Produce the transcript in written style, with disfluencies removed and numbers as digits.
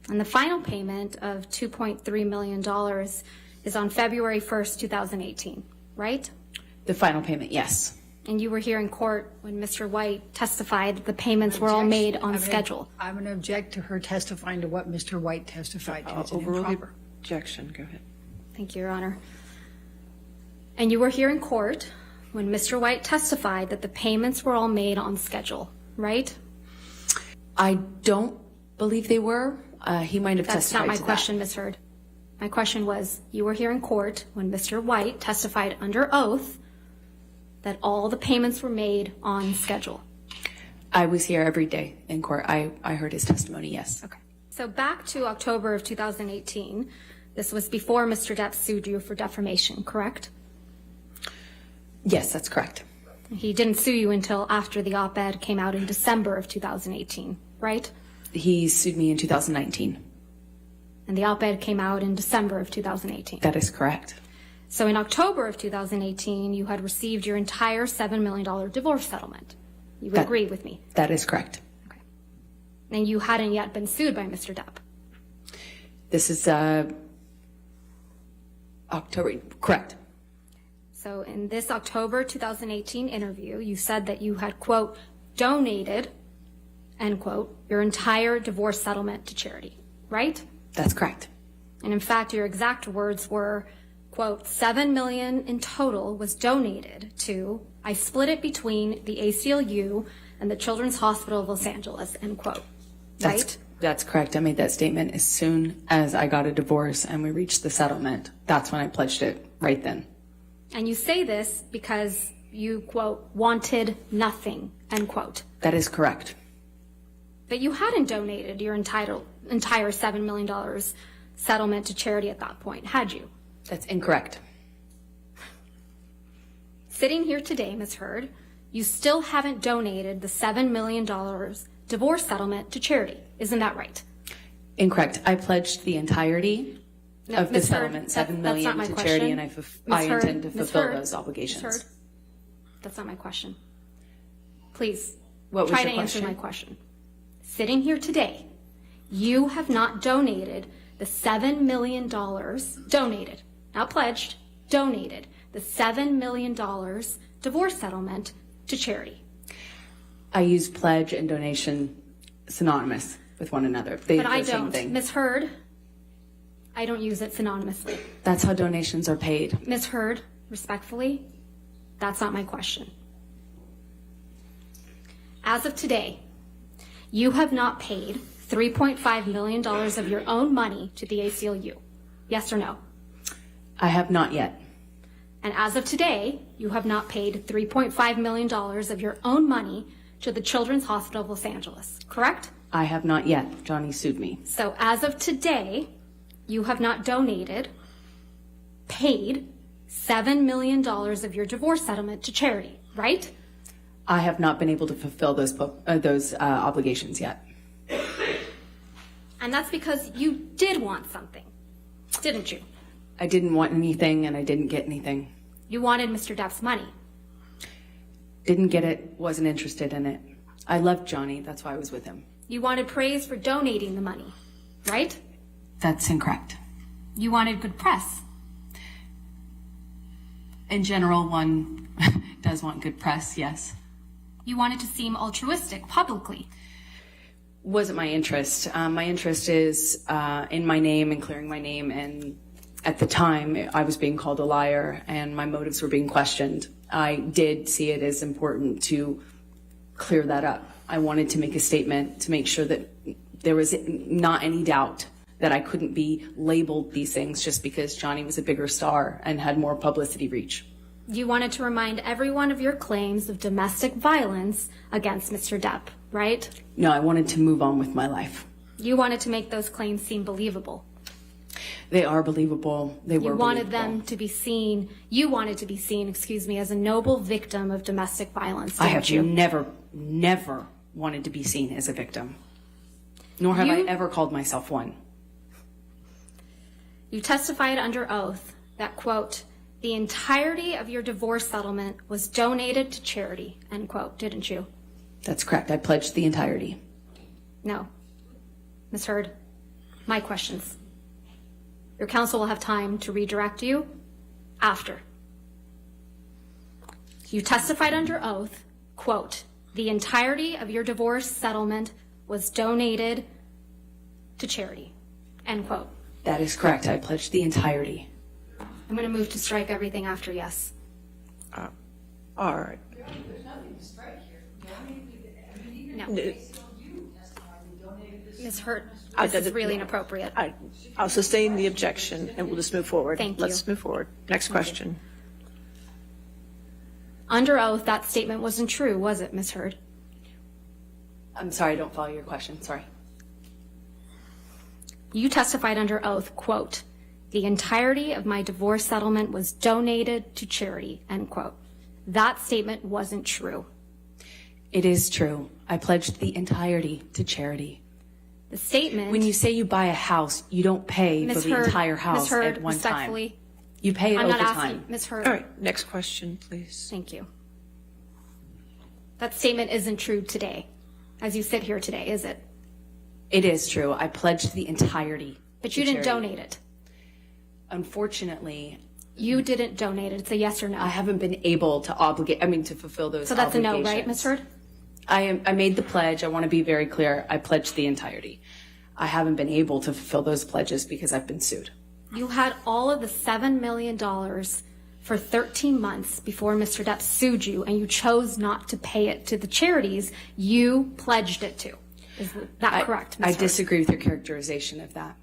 And the final payment of $2.3 million is on February 1st, 2018, right? The final payment, yes. And you were here in court when Mr. White testified that the payments were all made on schedule. I'm going to object to her testifying to what Mr. White testified to. It's Overrule the improper. objection. Go ahead. Thank you, Your Honor. And you were here in court when Mr. White testified that the payments were all made on schedule, right? I don't believe they were. He might have That's not testified my to question, Ms. Hurd. My question was, you were here in court when Mr. White testified under oath that all the payments were made on schedule. I was here every day in court. I heard his testimony, yes. Okay. So back to October of 2018, this was before Mr. Depp sued you for defamation, correct? Yes, that's correct. He didn't sue you until after the op-ed came out in December of 2018, right? He sued me in 2019. And the op-ed came out in December of 2018. That is correct. So in October of 2018, you had received your entire $7 million divorce settlement. You would agree with me? That is correct. Okay. And you hadn't yet been sued by Mr. Depp? This is October, correct. So in this October 2018 interview, you said that you had, quote, donated, end quote, your entire divorce settlement to charity, right? That's correct. And in fact, your exact words were, quote, $7 million in total was donated to, I split it between the ACLU and the Children's Hospital of Los Angeles, end quote, right? That's correct. I made that statement as soon as I got a divorce and we reached the settlement. That's when I pledged it, right then. And you say this because you, quote, wanted nothing, end quote. That is correct. But you hadn't donated your entire $7 million settlement to charity at that point, had you? That's incorrect. Sitting here today, Ms. Hurd, you still haven't donated the $7 million divorce settlement to charity. Isn't that right? Incorrect. I pledged the entirety of the Ms. Hurd, settlement, $7 that's not million my to question. charity, and I intend to Ms. fulfill Hurd, those obligations. Ms. Hurd, that's not my question. Please, What was try your to answer question? my question. Sitting here today, you have not donated the $7 million, donated, not pledged, donated the $7 million divorce settlement to charity. I use pledge and donation synonymous with one another. But I the same don't. thing. Ms. Hurd, I don't use it synonymously. That's how donations are paid. Ms. Hurd, respectfully, that's not my question. As of today, you have not paid $3.5 million of your own money to the ACLU. Yes or no? I have not yet. And as of today, you have not paid $3.5 million of your own money to the Children's Hospital of Los Angeles, correct? I have not yet. Johnny sued me. So as of today, you have not donated, paid $7 million of your divorce settlement to charity, right? I have not been able to fulfill those obligations yet. And that's because you did want something, didn't you? I didn't want anything and I didn't get anything. You wanted Mr. Depp's money. Didn't get it, wasn't interested in it. I loved Johnny, that's why I was with him. You wanted praise for donating the money, right? That's incorrect. You wanted good press. In general, one does want good press, yes. You wanted to seem altruistic publicly. Wasn't my interest. My interest is in my name and clearing my name, and at the time I was being called a liar and my motives were being questioned. I did see it as important to clear that up. I wanted to make a statement to make sure that there was not any doubt that I couldn't be labeled these things just because Johnny was a bigger star and had more publicity reach. You wanted to remind everyone of your claims of domestic violence against Mr. Depp, right? No, I wanted to move on with my life. You wanted to make those claims seem believable. They are believable. They were You wanted believable. them to be seen, you wanted to be seen, as a noble victim of domestic violence, I didn't have you? never wanted to be seen as a victim. Nor have I ever called myself one. You testified under oath that, quote, the entirety of your divorce settlement was donated to charity, end quote, didn't you? That's correct. I pledged the entirety. No. Ms. Hurd, my questions. Your counsel will have time to redirect you after. You testified under oath, quote, the entirety of your divorce settlement was donated to charity, end quote. That is correct. I pledged the entirety. I'm going to move to strike everything after yes. All right. No. Ms. Hurt, this is really inappropriate. I'll sustain the objection, and we'll just move forward. Thank you. Let's move forward. Next question. Under oath, that statement wasn't true, was it, Ms. Hurd? I'm sorry, I don't follow your question. Sorry. You testified under oath, quote, the entirety of my divorce settlement was donated to charity, end quote. That statement wasn't true. It is true. I pledged the entirety to charity. The statement... When you say you buy a house, you don't pay for the entire house at one time. Respectfully, You pay it I'm over not time. asking, Ms. Hurd. All right. Next question, please. Thank you. That statement isn't true today, as you sit here today, is it? It is true. I pledged the entirety. But you didn't donate it. Unfortunately, You didn't donate it. It's a yes or no. I haven't been able to to fulfill those So that's a obligations. no, right, Ms. Hurd? I made the pledge. I want to be very clear. I pledged the entirety. I haven't been able to fulfill those pledges because I've been sued. You had all of the $7 million for 13 months before Mr. Depp sued you, and you chose not to pay it to the charities you pledged it to. Is that correct, Ms. I Hurd? disagree with your characterization of that.